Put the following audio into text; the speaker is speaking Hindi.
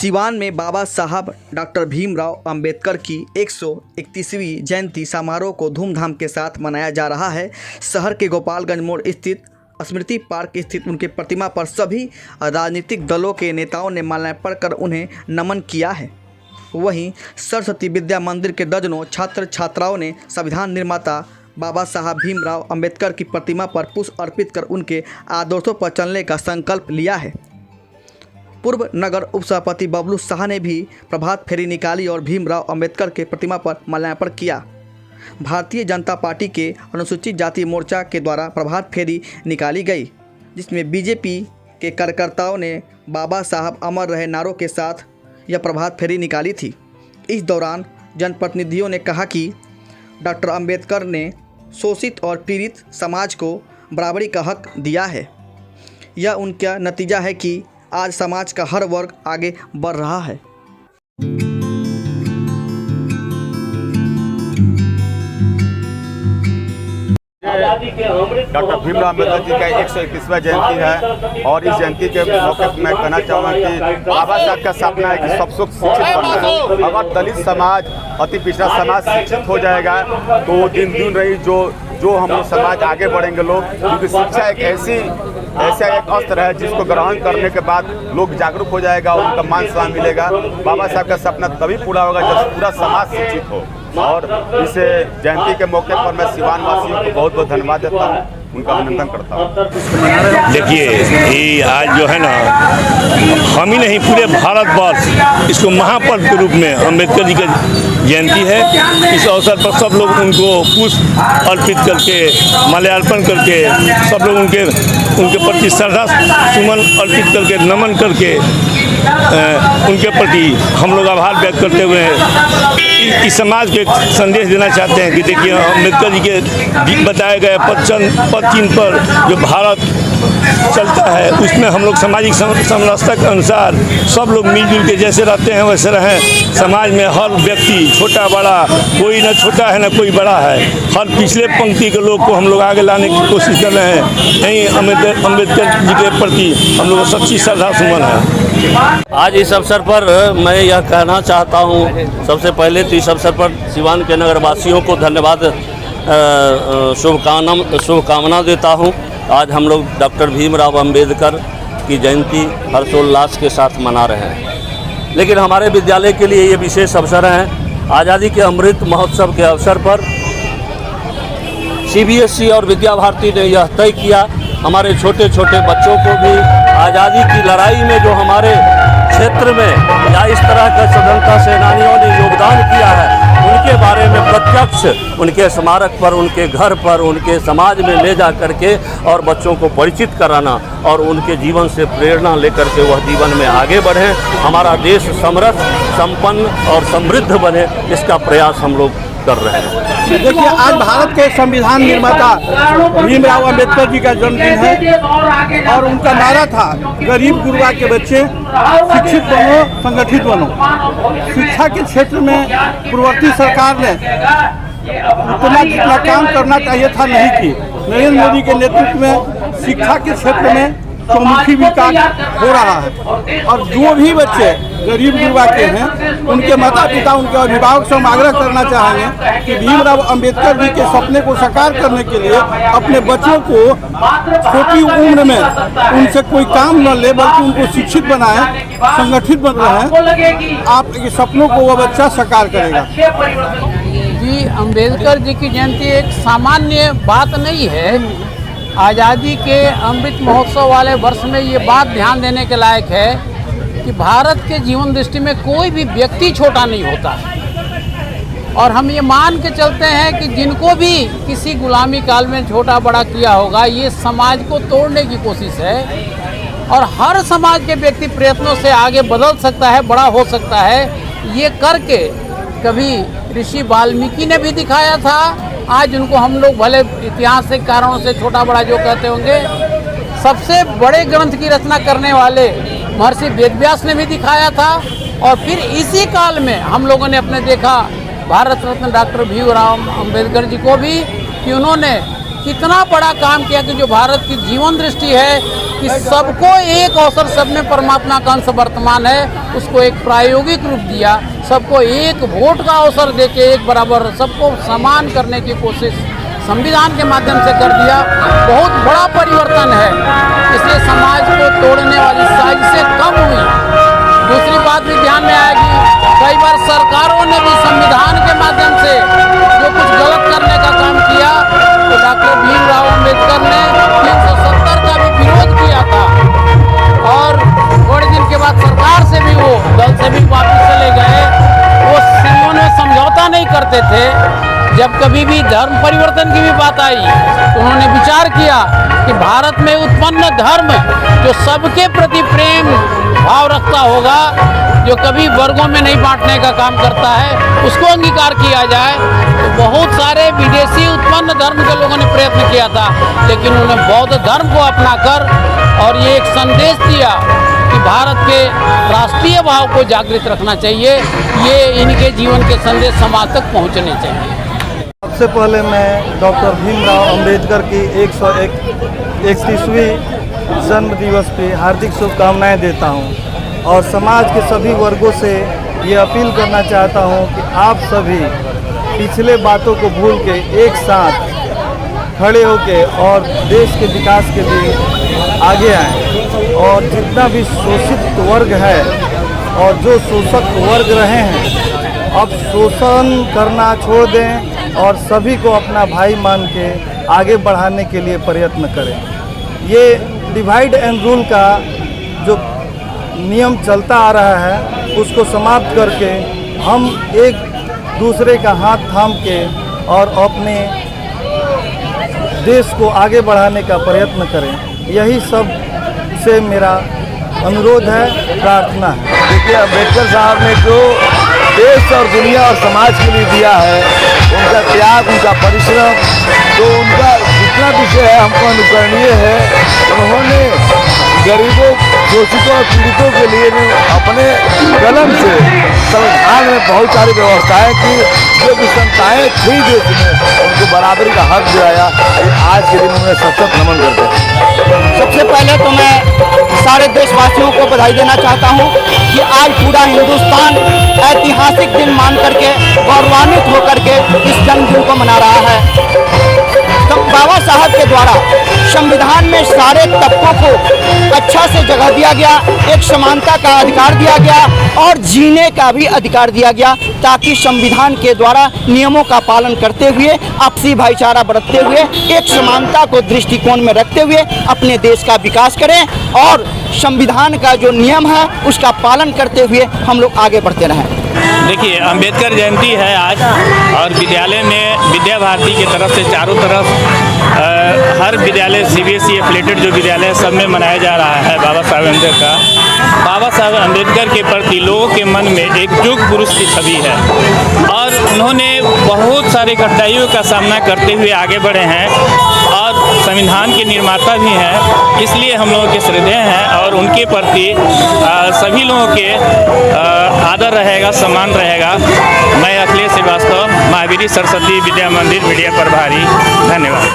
सिवान में बाबा साहब डॉक्टर भीमराव अंबेडकर की 131वीं जयंती समारोह को धूमधाम के साथ मनाया जा रहा है। शहर के गोपालगंज मोड़ स्थित स्मृति पार्क स्थित उनके प्रतिमा पर सभी राजनीतिक दलों के नेताओं ने माल्यार्पण कर उन्हें नमन किया है। वहीं सरस्वती विद्या मंदिर के दर्जनों छात्र छात्राओं ने संविधान निर्माता बाबा साहब भीमराव अंबेडकर की प्रतिमा पर पुष्प अर्पित कर उनके आदर्शों पर चलने का संकल्प लिया है। पूर्व नगर उपसभापति बबलू शाह ने भी प्रभात फेरी निकाली और भीमराव अंबेडकर के प्रतिमा पर माल्यार्पण किया। भारतीय जनता पार्टी के अनुसूचित जाति मोर्चा के द्वारा प्रभात फेरी निकाली गई, जिसमें बीजेपी के कार्यकर्ताओं ने बाबा साहब अमर रहे नारों के साथ यह प्रभात फेरी निकाली थी। इस दौरान जनप्रतिनिधियों ने कहा कि डॉक्टर अंबेडकर ने शोषित और पीड़ित समाज को बराबरी का हक दिया है। यह उनका नतीजा है कि आज समाज का हर वर्ग आगे बढ़ रहा है। डॉक्टर भीमराव अम्बेडकर जी का 121वां जयंती है और इस जयंती के मौके पर मैं कहना चाहूँगा कि बाबा साहब का सपना है कि सब लोग शिक्षित बनना है। अगर दलित समाज, अति पिछड़ा समाज शिक्षित हो जाएगा तो दिन दिन रही जो हम लोग समाज आगे बढ़ेंगे लोग, क्योंकि शिक्षा एक ऐसा एक अस्त्र है जिसको ग्रहण करने के बाद लोग जागरूक हो जाएगा और उनका मान सम्मान मिलेगा। बाबा साहब का सपना तभी पूरा होगा जब पूरा समाज शिक्षित हो। और इस जयंती के मौके पर मैं सिवान वासियों को बहुत बहुत धन्यवाद देता हूँ, उनका अभिनंदन करता हूँ। देखिए, ये आज जो है ना, हम ही नहीं पूरे भारतवर्ष इसको महापर्व के रूप में अम्बेडकर जी की जयंती है। इस अवसर पर सब लोग उनको पुष्प अर्पित करके, माल्यार्पण करके, सब लोग उनके प्रति श्रद्धा सुमन अर्पित करके, नमन करके उनके प्रति हम लोग आभार व्यक्त करते हुए इस समाज को एक संदेश देना चाहते हैं कि देखिए, अम्बेडकर जी के बताए गए पद चिन्ह पर जो भारत चलता है उसमें हम लोग सामाजिक समरसता के अनुसार सब लोग मिलजुल के जैसे रहते हैं वैसे रहें। समाज में हर व्यक्ति, छोटा बड़ा, कोई ना छोटा है ना कोई बड़ा है, हर पिछले पंक्ति के लोग को हम लोग आगे लाने की कोशिश कर रहे हैं। यही अम्बेडकर जी के प्रति हम लोग सच्ची श्रद्धा सुमन है। आज इस अवसर पर मैं यह कहना चाहता हूँ, सबसे पहले तो इस अवसर पर सिवान के नगरवासियों को धन्यवाद, शुभकामना देता हूँ। आज हम लोग डॉक्टर भीमराव अंबेडकर की जयंती हर्षोल्लास के साथ मना रहे हैं, लेकिन हमारे विद्यालय के लिए ये विशेष अवसर है। आज़ादी के अमृत महोत्सव के अवसर पर CBSE और विद्या भारती ने यह तय किया, हमारे छोटे छोटे बच्चों को भी आज़ादी की लड़ाई में जो हमारे क्षेत्र में या इस तरह के स्वतंत्रता सेनानियों ने योगदान किया है, उनके बारे में प्रत्यक्ष उनके स्मारक पर, उनके घर पर, उनके समाज में ले जा करके और बच्चों को परिचित कराना और उनके जीवन से प्रेरणा लेकर के वह जीवन में आगे बढ़ें, हमारा देश समृद्ध, संपन्न और समृद्ध बने, इसका प्रयास हम लोग कर रहे हैं। देखिए, आज भारत के संविधान निर्माता भीमराव अंबेडकर जी का जन्मदिन है और उनका नारा था, गरीब गुरबा के बच्चे शिक्षित बनो, संगठित बनो। शिक्षा के क्षेत्र में पूर्ववर्ती सरकार ने उतना जितना काम करना चाहिए था नहीं की। नरेंद्र मोदी के नेतृत्व में शिक्षा के क्षेत्र में चौमुखी विकास हो रहा है और जो भी बच्चे गरीब गुरबा के हैं उनके माता पिता, उनके अभिभावक से हम आग्रह करना चाहेंगे कि भीमराव अंबेडकर जी के सपने को साकार करने के लिए अपने बच्चों को छोटी उम्र में उनसे कोई काम न ले बल्कि उनको शिक्षित बनाएं, संगठित बन रहे हैं। आप ये सपनों को वह बच्चा साकार करेगा। जी, अंबेडकर जी की जयंती एक सामान्य बात नहीं है। आज़ादी के अमृत महोत्सव वाले वर्ष में ये बात ध्यान देने के लायक है कि भारत के जीवन दृष्टि में कोई भी व्यक्ति छोटा नहीं होता है और हम ये मान के चलते हैं कि जिनको भी किसी गुलामी काल में छोटा बड़ा किया होगा, ये समाज को तोड़ने की कोशिश है और हर समाज के व्यक्ति प्रयत्नों से आगे बदल सकता है, बड़ा हो सकता है। ये करके कभी ऋषि वाल्मीकि ने भी दिखाया था, आज उनको हम लोग भले ऐतिहासिक कारणों से छोटा बड़ा जो कहते होंगे, सबसे बड़े ग्रंथ की रचना करने वाले महर्षि वेदव्यास ने भी दिखाया था। और फिर इसी काल में हम लोगों ने अपने देखा भारत रत्न डॉक्टर भीमराव अंबेडकर जी को भी कि उन्होंने कितना बड़ा काम किया कि जो भारत की जीवन दृष्टि है कि सबको एक अवसर, सब में परमात्मा का अंश वर्तमान है, उसको एक प्रायोगिक रूप दिया। सबको एक वोट का अवसर देके एक बराबर सबको समान करने की कोशिश संविधान के माध्यम से कर दिया। बहुत बड़ा परिवर्तन है, इसलिए समाज को तोड़ने वाली साजिशें कम हुई। दूसरी बात भी ध्यान में आएगी, कई बार सरकारों ने भी संविधान के माध्यम से जो कुछ गलत करने का काम किया, तो डॉक्टर भीमराव अम्बेडकर ने 370 का भी विरोध किया था और थोड़े दिन के बाद सरकार से भी वो दल से भी वापस चले गए। वो सीओ में समझौता नहीं करते थे। जब कभी भी धर्म परिवर्तन की भी बात आई तो उन्होंने विचार किया कि भारत में उत्पन्न धर्म जो सबके प्रति प्रेम भाव रखता होगा, जो कभी वर्गों में नहीं बांटने का काम करता है, उसको अंगीकार किया जाए। तो बहुत सारे विदेशी उत्पन्न धर्म के लोगों ने प्रयत्न किया था, लेकिन उन्होंने बौद्ध धर्म को अपनाकर और ये एक संदेश दिया कि भारत के राष्ट्रीय भाव को जागृत रखना चाहिए। ये इनके जीवन के संदेश समाज तक पहुँचने चाहिए। सबसे पहले मैं डॉक्टर भीमराव अंबेडकर की 131वीं जन्म दिवस की हार्दिक शुभकामनाएं देता हूं और समाज के सभी वर्गों से ये अपील करना चाहता हूं कि आप सभी पिछले बातों को भूल के एक साथ खड़े होके और देश के विकास के लिए आगे आएं और जितना भी शोषित वर्ग है और जो शोषक वर्ग रहे हैं, अब शोषण करना छोड़ दें और सभी को अपना भाई मान के आगे बढ़ाने के लिए प्रयत्न करें। ये डिवाइड एंड रूल का जो नियम चलता आ रहा है, उसको समाप्त करके हम एक दूसरे का हाथ थाम के और अपने देश को आगे बढ़ाने का प्रयत्न करें। यही सब से मेरा अनुरोध है, प्रार्थना है। देखिए, अम्बेडकर साहब ने जो देश और दुनिया और समाज के लिए दिया है, उनका त्याग, उनका परिश्रम, तो उनका जितना विषय है हमको अनुकरणीय है। उन्होंने गरीबों, शोषितों और पीड़ितों के लिए अपने कलम से संविधान में बहुत सारी व्यवस्थाएं की, जो विषमताएं थी देश में, उनको बराबरी का हक दिलाया। आज के दिन उन्हें सशक्त नमन करते हैं। सबसे पहले तो मैं सारे देशवासियों को बधाई देना चाहता हूं कि आज पूरा हिंदुस्तान ऐतिहासिक दिन मान करके, गौरवान्वित होकर के इस जन्मदिन को मना रहा है। तो बाबा साहब के द्वारा संविधान में सारे तबकों को अच्छा से जगह दिया गया, एक समानता का अधिकार दिया गया और जीने का भी अधिकार दिया गया, ताकि संविधान के द्वारा नियमों का पालन करते हुए, आपसी भाईचारा बरतते हुए, एक समानता को दृष्टिकोण में रखते हुए अपने देश का विकास करें और संविधान का जो नियम है उसका पालन करते हुए हम लोग आगे बढ़ते रहें। देखिए, अंबेडकर जयंती है आज और विद्यालय में विद्या भारती की तरफ से चारों तरफ हर विद्यालय CBSE एफिलेटेड जो विद्यालय है सब में मनाया जा रहा है बाबा साहब अम्बेडकर का। बाबा साहब अम्बेडकर के प्रति लोगों के मन में एक युग पुरुष की छवि है और उन्होंने बहुत सारे कठिनाइयों का सामना करते हुए आगे बढ़े हैं और संविधान के निर्माता भी हैं। इसलिए हम लोगों के श्रद्धेय हैं और उनके प्रति सभी लोगों के आदर रहेगा, सम्मान रहेगा। मैं अखिलेश श्रीवास्तव, महावीरी सरस्वती विद्या मंदिर मीडिया प्रभारी। धन्यवाद।